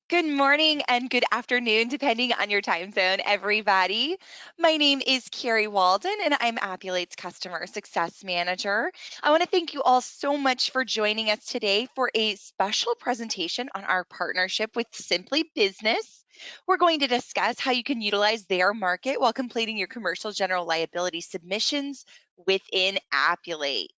Good morning and good afternoon, depending on your time zone, everybody. My name is Carrie Walden, and I'm Appulate's Customer Success Manager. I want to thank you all so much for joining us today for a special presentation on our partnership with Simply Business. We're going to discuss how you can utilize their market while completing your commercial general liability submissions within Appulate.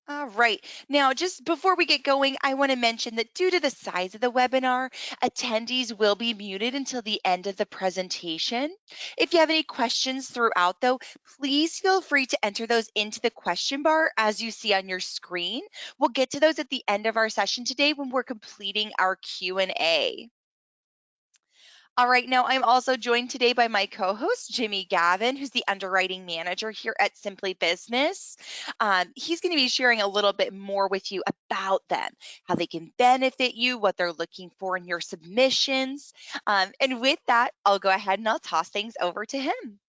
All right. Now, just before we get going, I want to mention that due to the size of the webinar, attendees will be muted until the end of the presentation. If you have any questions throughout, though, please feel free to enter those into the question bar as you see on your screen. We'll get to those at the end of our session today when we're completing our Q&A. All right, now I'm also joined today by my co-host, Jimmy Gavin, who's the underwriting manager here at Simply Business. He's going to be sharing a little bit more with you about them, how they can benefit you, what they're looking for in your submissions. And with that, I'll go ahead and I'll toss things over to him.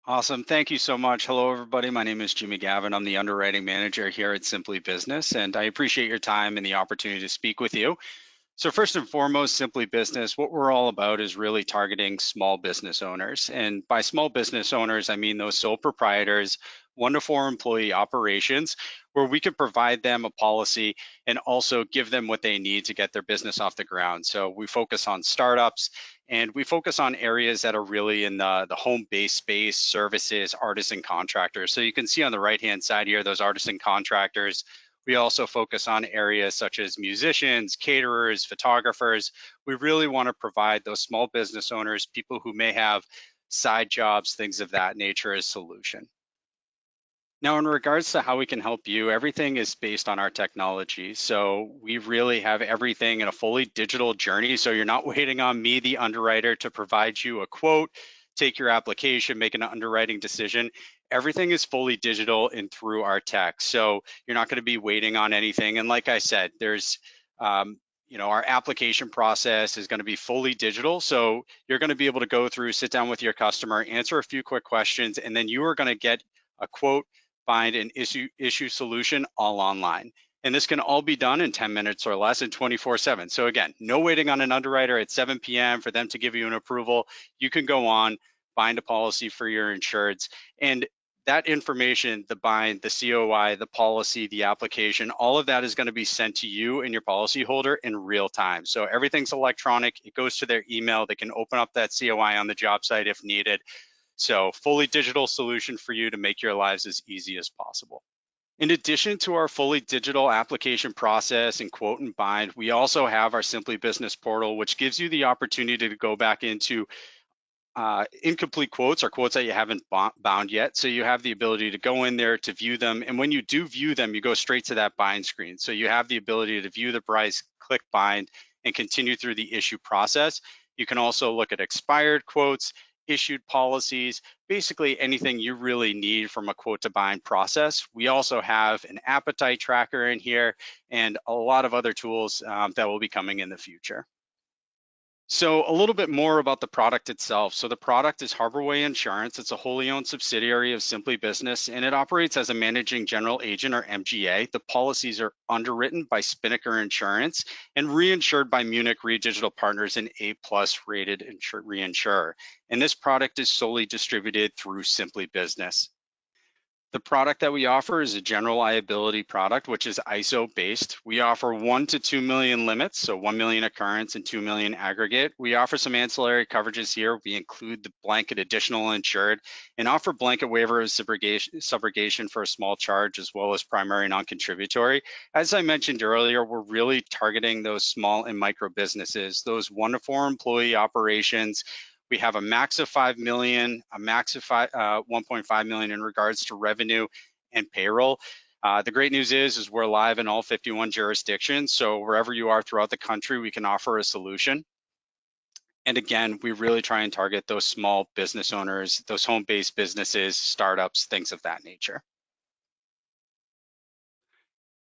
Awesome. Thank you so much. Hello, everybody. My name is Jimmy Gavin. I'm the underwriting manager here at Simply Business, and I appreciate your time and the opportunity to speak with you. So first and foremost, Simply Business, what we're all about is really targeting small business owners. And by small business owners, I mean those sole proprietors, 1 to 4 employee operations, where we can provide them a policy and also give them what they need to get their business off the ground. So we focus on startups and we focus on areas that are really in the home-based space, services, artisan contractors. So you can see on the right-hand side here, those artisan contractors. We also focus on areas such as musicians, caterers, photographers. We really want to provide those small business owners, people who may have side jobs, things of that nature as solution. Now, in regards to how we can help you, everything is based on our technology. So we really have everything in a fully digital journey. So you're not waiting on me, the underwriter, to provide you a quote, take your application, make an underwriting decision. Everything is fully digital and through our tech. So you're not going to be waiting on anything. And like I said, there's our application process is going to be fully digital. So you're going to be able to go through, sit down with your customer, answer a few quick questions, and then you are going to get a quote, find an issue solution all online. And this can all be done in 10 minutes or less and 24/7. So again, no waiting on an underwriter at 7 p.m. for them to give you an approval. You can go on, find a policy for your insureds. And that information, the bind, the COI, the policy, the application, all of that is going to be sent to you and your policyholder in real time. So everything's electronic. It goes to their email. They can open up that COI on the job site if needed. So fully digital solution for you to make your lives as easy as possible. In addition to our fully digital application process and quote and bind, we also have our Simply Business portal, which gives you the opportunity to go back into incomplete quotes or quotes that you haven't bound yet. So you have the ability to go in there to view them. And when you do view them, you go straight to that bind screen. So you have the ability to view the price, click bind, and continue through the issue process. You can also look at expired quotes, issued policies, basically anything you really need from a quote to bind process. We also have an appetite tracker in here and a lot of other tools that will be coming in the future. So a little bit more about the product itself. So the product is Harborway Insurance. It's a wholly owned subsidiary of Simply Business, and it operates as a managing general agent or MGA. The policies are underwritten by Spinnaker Insurance and reinsured by Munich Re Digital Partners, an A+ rated reinsurer. And this product is solely distributed through Simply Business. The product that we offer is a general liability product, which is ISO based. We offer 1 to 2 million limits, so 1 million occurrence and 2 million aggregate. We offer some ancillary coverages here. We include the blanket additional insured and offer blanket waiver of subrogation for a small charge, as well as primary non-contributory. As I mentioned earlier, we're really targeting those small and micro businesses, those 1 to 4 employee operations. We have a max of 5 million, a max of 1.5 million in regards to revenue and payroll. The great news is we're live in all 51 jurisdictions. So wherever you are throughout the country, we can offer a solution. And again, we really try and target those small business owners, those home-based businesses, startups, things of that nature.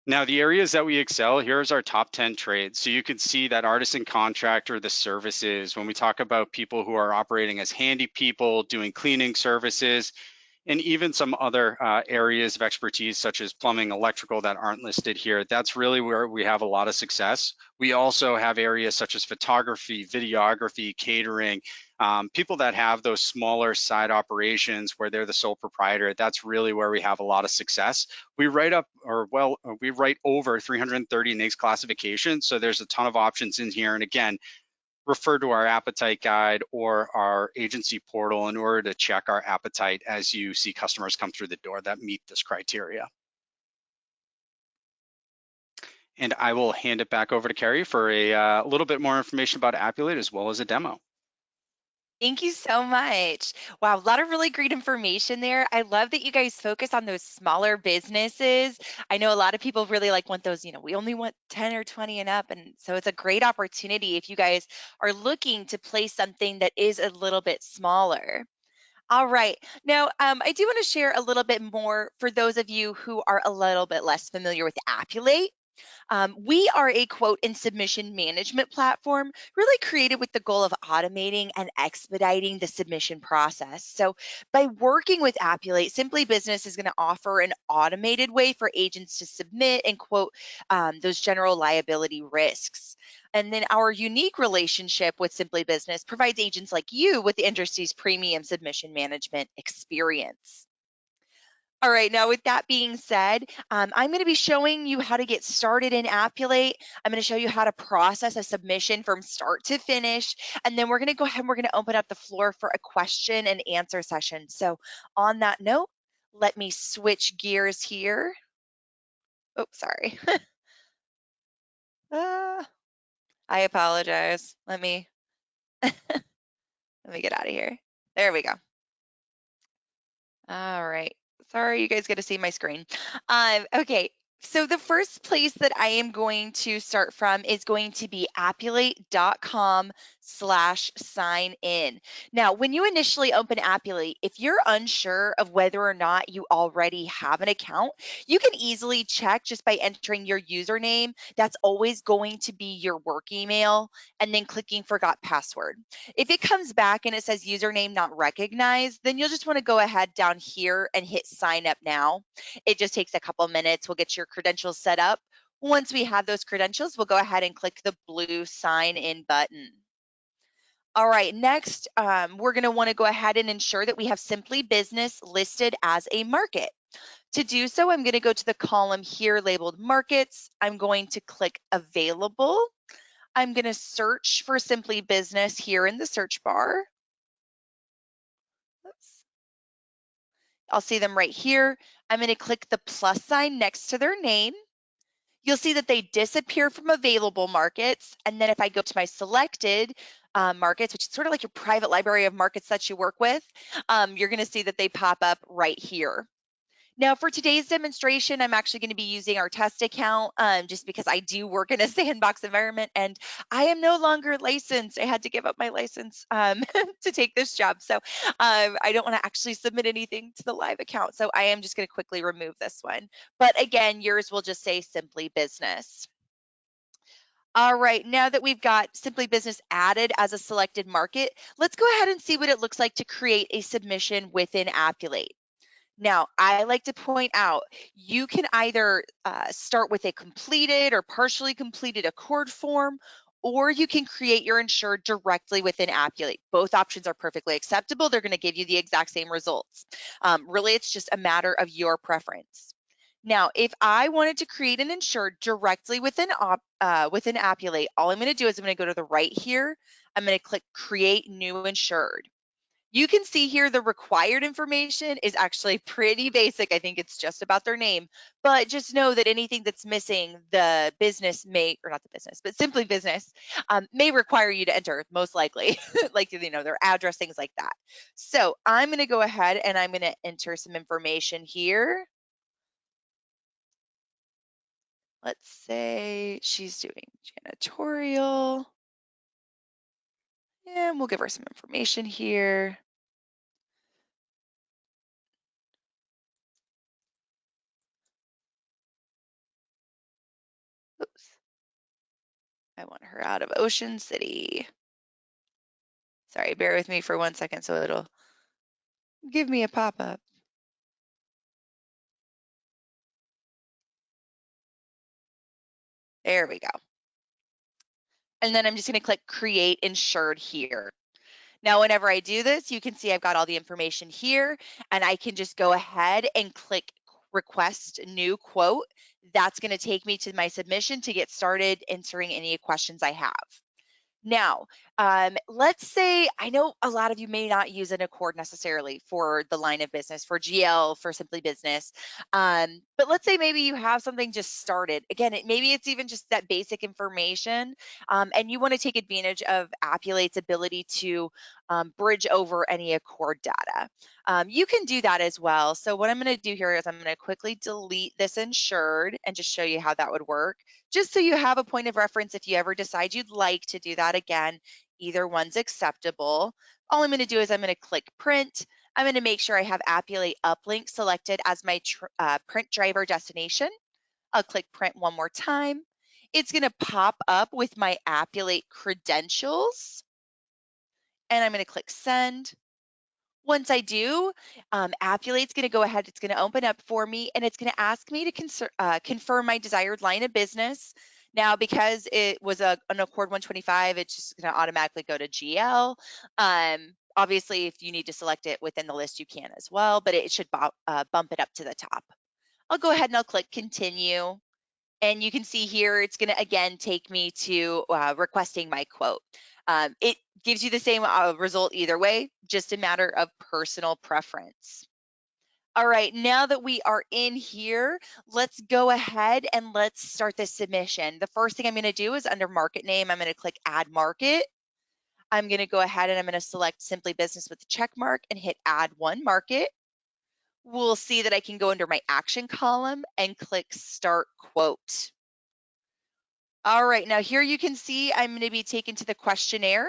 Now, the areas that we excel, here's our top 10 trades. So you can see that artisan contractor, the services, when we talk about people who are operating as handy people, doing cleaning services, and even some other areas of expertise such as plumbing, electrical that aren't listed here. That's really where we have a lot of success. We also have areas such as photography, videography, catering, people that have those smaller side operations where they're the sole proprietor. That's really where we have a lot of success. We write up, or well, we write over 330 NAICS classifications, so there's a ton of options in here. And again, refer to our appetite guide or our agency portal in order to check our appetite as you see customers come through the door that meet this criteria. And I will hand it back over to Carrie for a little bit more information about Appulate as well as a demo. Thank you so much. Wow, a lot of really great information there. I love that you guys focus on those smaller businesses. I know a lot of people really like want those, we only want 10 or 20 and up. And so it's a great opportunity if you guys are looking to place something that is a little bit smaller. All right. Now, I do want to share a little bit more for those of you who are a little bit less familiar with Appulate. We are a quote and submission management platform, really created with the goal of automating and expediting the submission process. So, by working with Appulate, Simply Business is going to offer an automated way for agents to submit and quote those general liability risks. And then our unique relationship with Simply Business provides agents like you with the industry's premium submission management experience. All right, now with that being said, I'm going to be showing you how to get started in Appulate. I'm going to show you how to process a submission from start to finish, and then we're going to go ahead and we're going to open up the floor for a question and answer session. So on that note, let me switch gears here. Oh, sorry. uh, I apologize. Let me get out of here. There we go. All right. Sorry, you guys get to see my screen. Okay. So the first place that I am going to start from is going to be appulate.com/sign in. Now, when you initially open Appulate, if you're unsure of whether or not you already have an account, you can easily check just by entering your username. That's always going to be your work email and then clicking forgot password. If it comes back and it says username not recognized, then you'll just want to go ahead down here and hit sign up now. It just takes a couple minutes. We'll get your credentials set up. Once we have those credentials, we'll go ahead and click the blue sign in button. All right, next, we're going to want to go ahead and ensure that we have Simply Business listed as a market. To do so, I'm going to go to the column here labeled markets. I'm going to click available. I'm going to search for Simply Business here in the search bar. Oops. I'll see them right here. I'm going to click the plus sign next to their name. You'll see that they disappear from available markets. And then if I go to my selected markets, which is sort of like your private library of markets that you work with, you're going to see that they pop up right here. Now, for today's demonstration, I'm actually going to be using our test account just because I do work in a sandbox environment and I am no longer licensed. I had to give up my license to take this job. So I don't want to actually submit anything to the live account. So I am just going to quickly remove this one. But again, yours will just say Simply Business. All right, now that we've got Simply Business added as a selected market, let's go ahead and see what it looks like to create a submission within Appulate. Now, I like to point out you can either start with a completed or partially completed Accord form, or you can create your insured directly within Appulate. Both options are perfectly acceptable. They're going to give you the exact same results. Really, it's just a matter of your preference. Now, if I wanted to create an insured directly within Appulate, all I'm going to do is I'm going to go to the right here. I'm going to click Create New Insured. You can see here the required information is actually pretty basic. I think it's just about their name, but just know that anything that's missing, the business may, or not the business, but Simply Business may require you to enter, most likely, like, their address, things like that. So I'm going to go ahead and I'm going to enter some information here. Let's say she's doing janitorial, and we'll give her some information here. Oops. I want her out of Ocean City. Sorry, bear with me for 1 second so it'll give me a pop-up. There we go. And then I'm just going to click create insured here. Now, whenever I do this, you can see I've got all the information here, and I can just go ahead and click request new quote. That's going to take me to my submission to get started answering any questions I have. Now, let's say I know a lot of you may not use an Accord necessarily for the line of business, for GL, for Simply Business. But let's say maybe you have something just started. Again, maybe it's even just that basic information, and you want to take advantage of Appulate's ability to bridge over any Accord data. You can do that as well. So what I'm going to do here is I'm going to quickly delete this insured and just show you how that would work, just so you have a point of reference if you ever decide you'd like to do that again. Either one's acceptable. All I'm going to do is I'm going to click print. I'm going to make sure I have Appulate uplink selected as my print driver destination. I'll click print one more time. It's going to pop up with my Appulate credentials, and I'm going to click send. Once I do, Appulate's going to go ahead, it's going to open up for me, and it's going to ask me to confirm my desired line of business. Now, because it was an Accord 125, it's just going to automatically go to GL. Obviously, if you need to select it within the list, you can as well, but it should bump it up to the top. I'll go ahead and I'll click continue. And you can see here, it's going to again take me to requesting my quote. It gives you the same result either way, just a matter of personal preference. All right, now that we are in here, let's go ahead and let's start this submission. The first thing I'm going to do is under market name, I'm going to click add market. I'm going to go ahead and I'm going to select Simply Business with the check mark and hit add one market. We'll see that I can go under my action column and click start quote. All right, now here you can see I'm going to be taken to the questionnaire.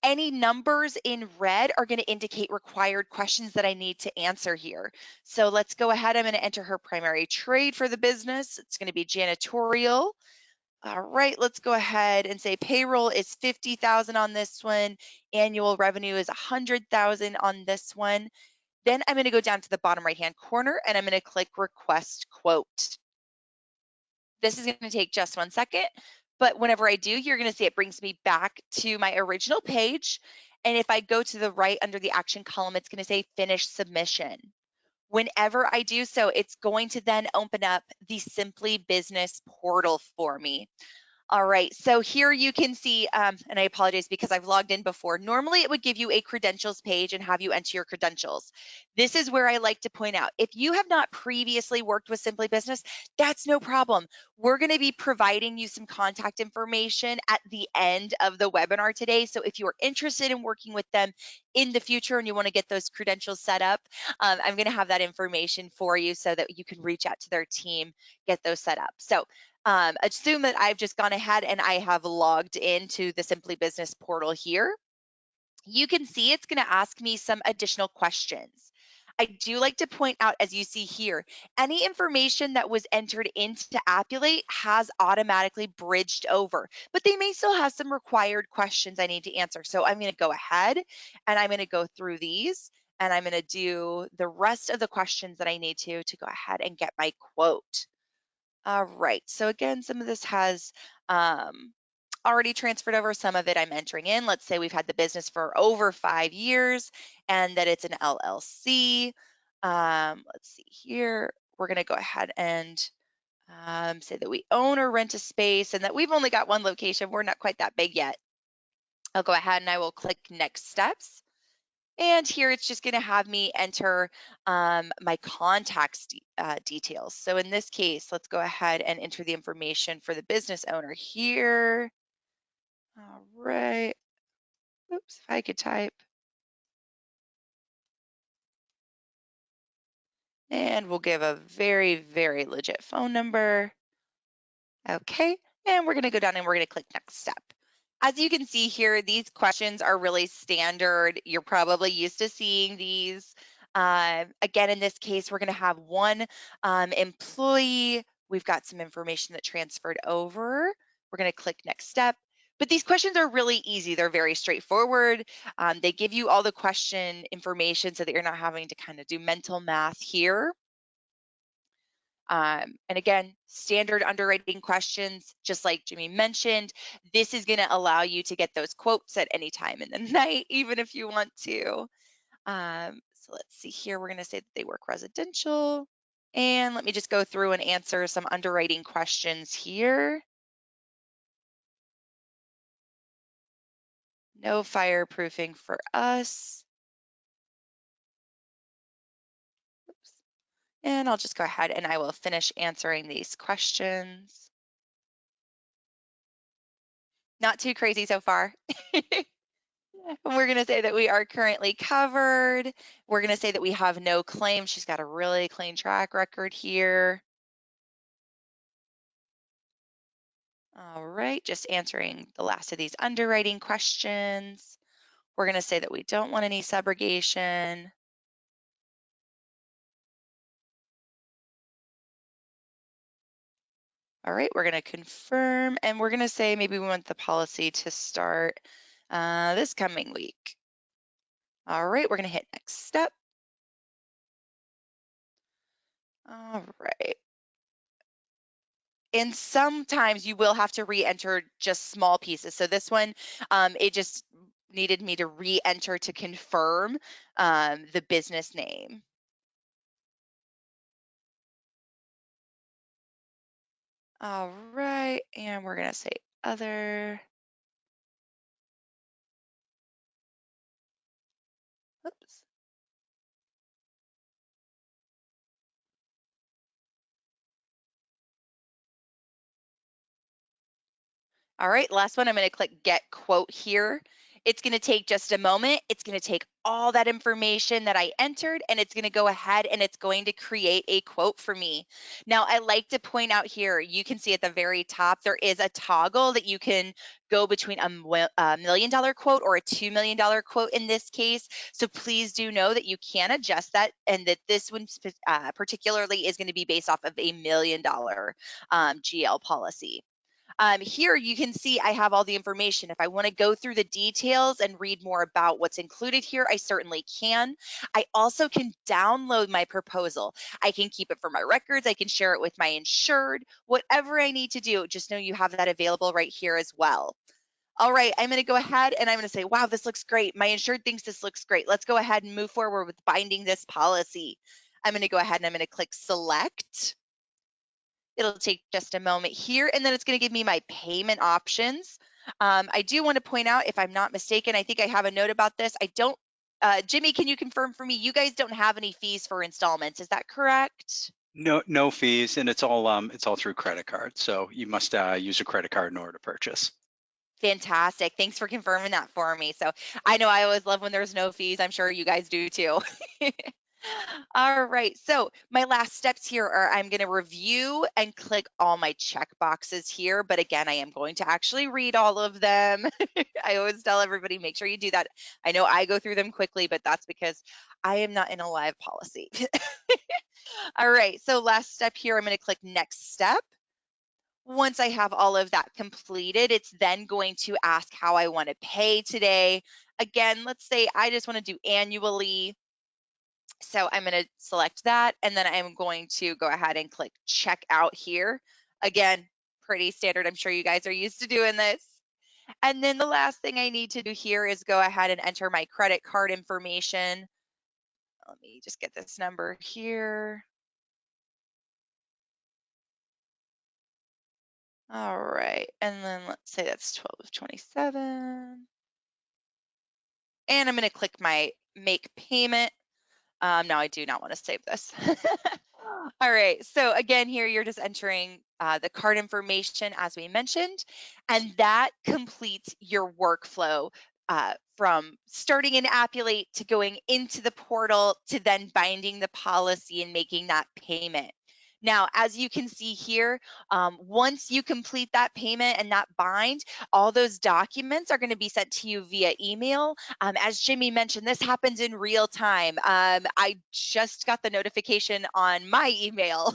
Any numbers in red are going to indicate required questions that I need to answer here. So let's go ahead. I'm going to enter her primary trade for the business. It's going to be janitorial. All right, let's go ahead and say payroll is 50,000 on this one. Annual revenue is 100,000 on this one. Then I'm going to go down to the bottom right-hand corner and I'm going to click request quote. This is going to take just 1 second, but whenever I do, you're going to see it brings me back to my original page. And if I go to the right under the action column, it's going to say finish submission. Whenever I do so, it's going to then open up the Simply Business portal for me. All right, so here you can see, and I apologize because I've logged in before. Normally it would give you a credentials page and have you enter your credentials. This is where I like to point out, if you have not previously worked with Simply Business, that's no problem. We're gonna be providing you some contact information at the end of the webinar today. So if you're interested in working with them in the future and you wanna get those credentials set up, I'm gonna have that information for you so that you can reach out to their team, get those set up. So assume that I've just gone ahead and I have logged into the Simply Business portal here. You can see it's going to ask me some additional questions. I do like to point out, as you see here, any information that was entered into Appulate has automatically bridged over, but they may still have some required questions I need to answer. So I'm going to go ahead and I'm going to go through these and I'm going to do the rest of the questions that I need to go ahead and get my quote. All right, so again, some of this has already transferred over. Some of it I'm entering in. Let's say we've had the business for over 5 years and that it's an LLC. Let's see here. We're going to go ahead and say that we own or rent a space and that we've only got one location. We're not quite that big yet. I'll go ahead and I will click next steps. And here it's just going to have me enter my contacts details. So in this case, let's go ahead and enter the information for the business owner here. All right. Oops, if I could type. And we'll give a very, very legit phone number. Okay, and we're going to go down and we're going to click next step. As you can see here, these questions are really standard. You're probably used to seeing these. Again, in this case, we're going to have one employee. We've got some information that transferred over. We're going to click next step. But these questions are really easy. They're very straightforward. They give you all the question information so that you're not having to kind of do mental math here. And again, standard underwriting questions, just like Jimmy mentioned, this is going to allow you to get those quotes at any time in the night, even if you want to. So let's see here. We're going to say that they work residential. And let me just go through and answer some underwriting questions here. No fireproofing for us. Oops. And I'll just go ahead and I will finish answering these questions. Not too crazy so far. We're going to say that we are currently covered. We're going to say that we have no claim. She's got a really clean track record here. All right, just answering the last of these underwriting questions. We're going to say that we don't want any subrogation. All right, we're going to confirm, and we're going to say maybe we want the policy to start this coming week. All right, we're going to hit next step. All right. And sometimes you will have to re-enter just small pieces. So this one, it just needed me to re-enter to confirm the business name. All right, and we're gonna say other. Oops. All right, last one, I'm gonna click get quote here. It's gonna take just a moment. It's gonna take all that information that I entered and it's gonna go ahead and it's going to create a quote for me. Now, I like to point out here, you can see at the very top, there is a toggle that you can go between a $1 million quote or a $2 million quote in this case. So please do know that you can adjust that and that this one particularly is gonna be based off of a $1 million GL policy. Here you can see I have all the information. If I want to go through the details and read more about what's included here, I certainly can. I also can download my proposal. I can keep it for my records. I can share it with my insured, whatever I need to do. Just know you have that available right here as well. All right, I'm going to go ahead and I'm going to say, wow, this looks great. My insured thinks this looks great. Let's go ahead and move forward with binding this policy. I'm going to go ahead and I'm going to click select. It'll take just a moment here, and then it's going to give me my payment options. I do want to point out, if I'm not mistaken, I think I have a note about this. I don't, Jimmy, can you confirm for me? You guys don't have any fees for installments. Is that correct? No fees, and it's all through credit card. So you must use a credit card in order to purchase. Fantastic. Thanks for confirming that for me. So I know I always love when there's no fees. I'm sure you guys do too. All right, so my last steps here are I'm going to review and click all my check boxes here. But again, I am going to actually read all of them. I always tell everybody, make sure you do that. I know I go through them quickly, but that's because I am not in a live policy. All right, so last step here, I'm going to click next step. Once I have all of that completed, it's then going to ask how I want to pay today. Again, let's say I just want to do annually. So I'm going to select that, and then I'm going to go ahead and click check out here. Again, pretty standard. I'm sure you guys are used to doing this. And then the last thing I need to do here is go ahead and enter my credit card information. Let me just get this number here. All right, and then let's say that's 12 of 27. And I'm going to click my make payment. No, I do not want to save this. All right, so again, here you're just entering the card information as we mentioned, and that completes your workflow from starting in Appulate to going into the portal to then binding the policy and making that payment. Now, as you can see here, once you complete that payment and that bind, all those documents are going to be sent to you via email. As Jimmy mentioned, this happens in real time. I just got the notification on my email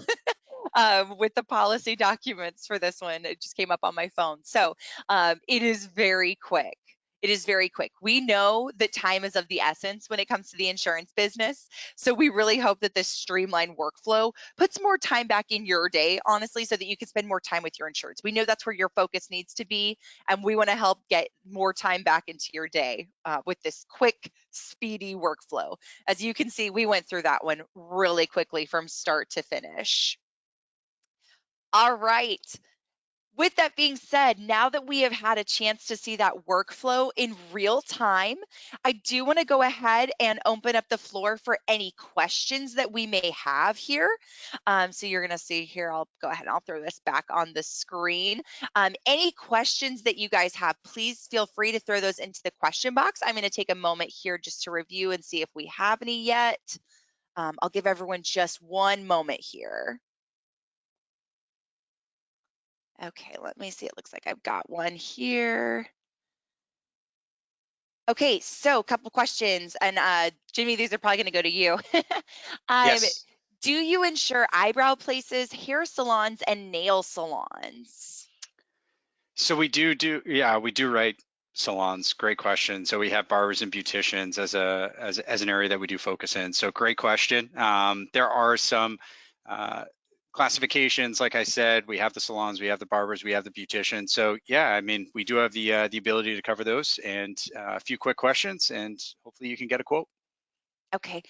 with the policy documents for this one. It just came up on my phone. So it is very quick. It is very quick. We know that time is of the essence when it comes to the insurance business. So we really hope that this streamlined workflow puts more time back in your day, honestly, so that you can spend more time with your insurance. We know that's where your focus needs to be, and we want to help get more time back into your day with this quick, speedy workflow. As you can see, we went through that one really quickly from start to finish. All right. With that being said, now that we have had a chance to see that workflow in real time, I do want to go ahead and open up the floor for any questions that we may have here. So you're going to see here, I'll go ahead and I'll throw this back on the screen. Any questions that you guys have, please feel free to throw those into the question box. I'm going to take a moment here just to review and see if we have any yet. I'll give everyone just one moment here. Okay, let me see. It looks like I've got one here. Okay, so a couple questions, and Jimmy, these are probably going to go to you. um, Yes. do you insure eyebrow places, hair salons, and nail salons? So we do write salons. Great question. So we have barbers and beauticians as an area that we do focus in. So great question. There are some uh, classifications. Like I said, we have the salons, we have the barbers, we have the beauticians. So yeah, I mean, we do have the ability to cover those, and a few quick questions, and hopefully you can get a quote. Okay.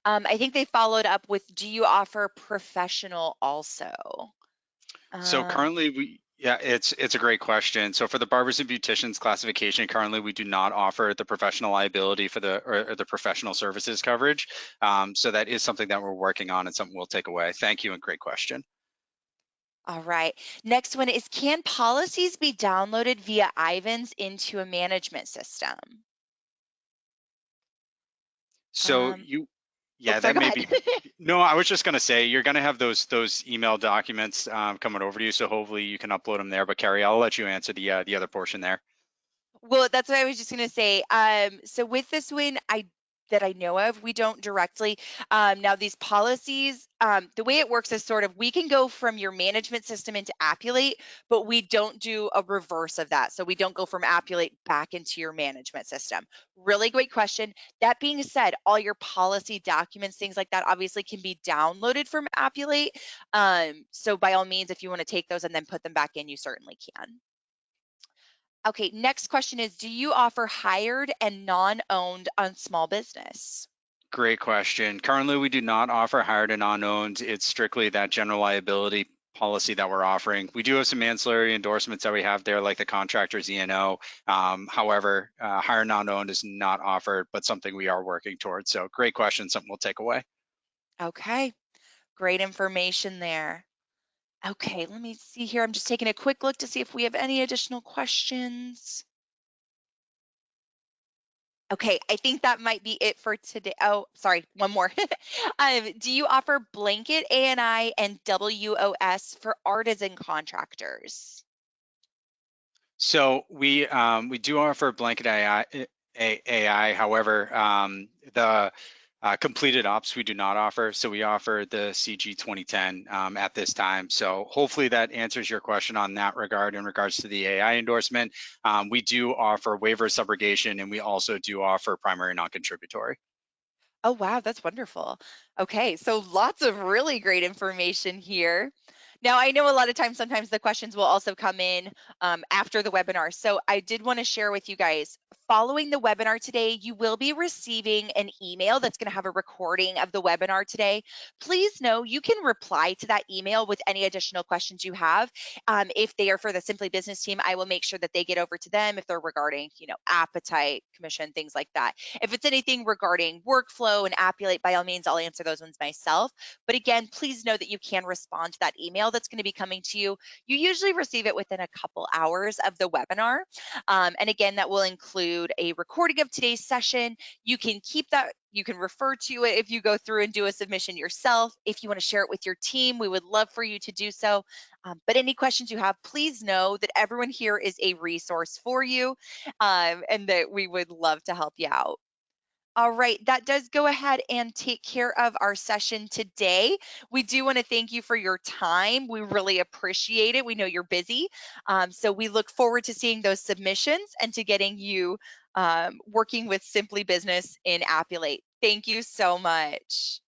I think they followed up with, do you offer professional also? So Um, currently yeah, it's a great question. So for the barbers and beauticians classification, currently we do not offer the professional liability for or the professional services coverage. So that is something that we're working on and something we'll take away. Thank you and great question. all right. Next one is, can policies be downloaded via Ivans into a management system? So Um, yeah, Sorry, that go may ahead. be. No, I was just gonna say you're gonna have those email documents coming over to you, so hopefully you can upload them there. But Carrie, I'll let you answer the other portion there. Well, that's what I was just gonna say. So with this one, that I know of, we don't directly. Now these policies, the way it works is sort of we can go from your management system into Appulate, but we don't do a reverse of that. So we don't go from Appulate back into your management system. Really great question. That being said, all your policy documents, things like that, obviously can be downloaded from Appulate. So by all means, if you want to take those and then put them back in, you certainly can. Okay, next question is, do you offer hired and non-owned on small business? Great question. Currently, we do not offer hired and non-owned. It's strictly that general liability policy that we're offering. We do have some ancillary endorsements that we have there, like the contractor's E&O. However, hired non-owned is not offered, but something we are working towards. So great question, something we'll take away. Okay, great information there. Okay, let me see here. I'm just taking a quick look to see if we have any additional questions. Okay, I think that might be it for today. Oh, sorry, one more. Do you offer blanket ANI and WOS for artisan contractors? So we do offer blanket AI. However, the completed ops we do not offer. So we offer the CG 2010 at this time. So hopefully that answers your question on that regard in regards to the AI endorsement. We do offer waiver subrogation, and we also do offer primary non-contributory. Oh, wow, that's wonderful. Okay, so lots of really great information here. Now, I know a lot of times, sometimes the questions will also come in after the webinar. So I did want to share with you guys, following the webinar today, you will be receiving an email that's going to have a recording of the webinar today. Please know you can reply to that email with any additional questions you have. If they are for the Simply Business team, I will make sure that they get over to them if they're regarding, appetite, commission, things like that. If it's anything regarding workflow and Appulate, by all means, I'll answer those ones myself. But again, please know that you can respond to that email that's going to be coming to you. You usually receive it within a couple hours of the webinar. And again, that will include a recording of today's session. You can keep that, you can refer to it if you go through and do a submission yourself. If you want to share it with your team, we would love for you to do so. But any questions you have, please know that everyone here is a resource for you, and that we would love to help you out. All right, that does go ahead and take care of our session today. We do want to thank you for your time. We really appreciate it. We know you're busy. So we look forward to seeing those submissions and to getting you working with Simply Business in Appulate. Thank you so much.